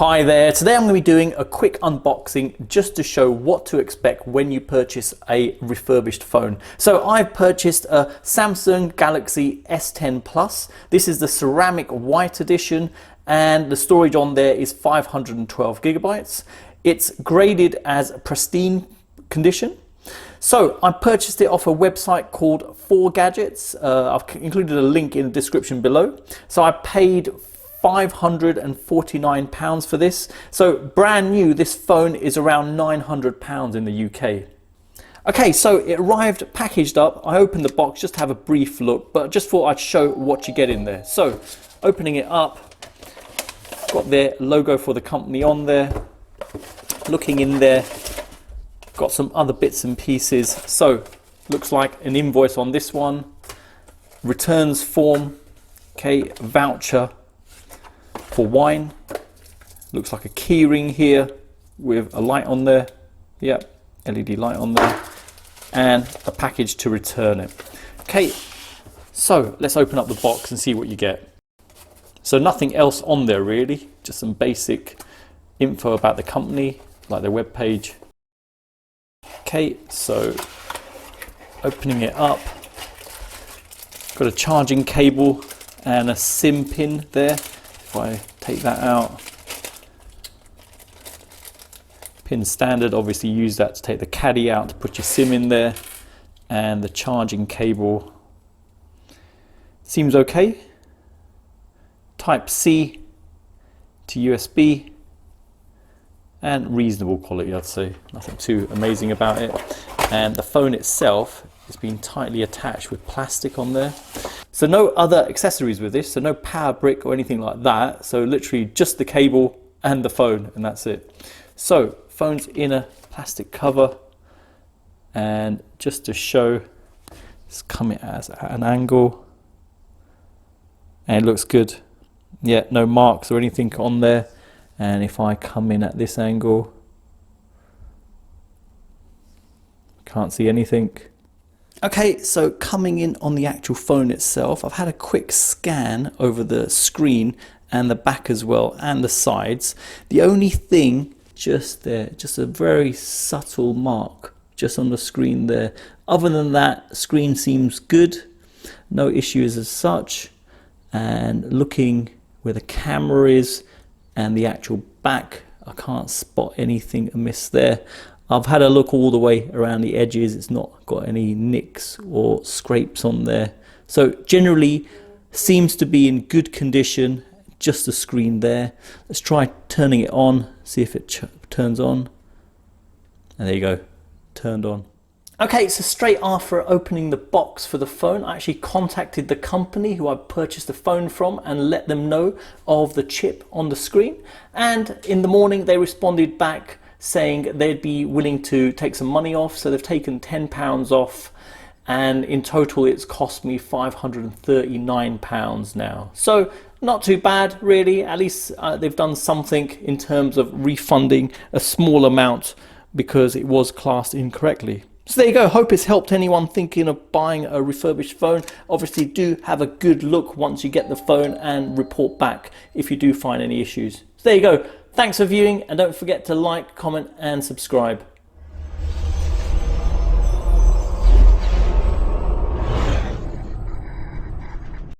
Hi there, today I'm going to be doing a quick unboxing just to show what to expect when you purchase a refurbished phone. So I've purchased a Samsung Galaxy S10 Plus. This is the ceramic white edition and the storage on there is 512 gigabytes. It's graded as pristine condition. So I purchased it off a website called 4gadgets. I've included a link in the description below. So I paid £549 for this. So brand new, this phone is around £900 in the UK. Okay, so it arrived packaged up. I opened the box just to have a brief look, but just thought I'd show what you get in there. So opening it up, got their logo for the company on there. Looking in there, got some other bits and pieces. So looks like an invoice on this one, returns form, okay, voucher for wine, looks like a key ring here with a light on there, yep, LED light on there, and a package to return it. Okay, so let's open up the box and see what you get. So nothing else on there really, just some basic info about the company, like their web page. Okay, so opening it up, got a charging cable and a SIM pin there. If I take that out, pin standard, obviously use that to take the caddy out to put your SIM in there, and the charging cable seems okay. Type C to USB, and reasonable quality, I'd say, nothing too amazing about it. And the phone itself has been tightly attached with plastic on there. So no other accessories with this, so no power brick or anything like that. So literally just the cable and the phone, and that's it. So phone's in a plastic cover, and just to show, it's coming at an angle, and it looks good. Yeah, no marks or anything on there. And if I come in at this angle, can't see anything. Okay, so coming in on the actual phone itself, I've had a quick scan over the screen and the back as well, and the sides. The only thing just there, just a very subtle mark just on the screen there. Other than that, screen seems good, no issues as such. And looking where the camera is and the actual back, I can't spot anything amiss there. I've had a look all the way around the edges, it's not got any nicks or scrapes on there. So generally seems to be in good condition, just the screen there. Let's try turning it on, see if it turns on. And there you go, turned on. Okay, so straight after opening the box for the phone, I actually contacted the company who I purchased the phone from and let them know of the chip on the screen. And in the morning they responded back saying they'd be willing to take some money off. So they've taken £10 off, and in total it's cost me £539 now. So not too bad really, at least they've done something in terms of refunding a small amount because it was classed incorrectly. So there you go, hope it's helped anyone thinking of buying a refurbished phone. Obviously do have a good look once you get the phone and report back if you do find any issues. So there you go, thanks for viewing, and don't forget to like, comment and subscribe.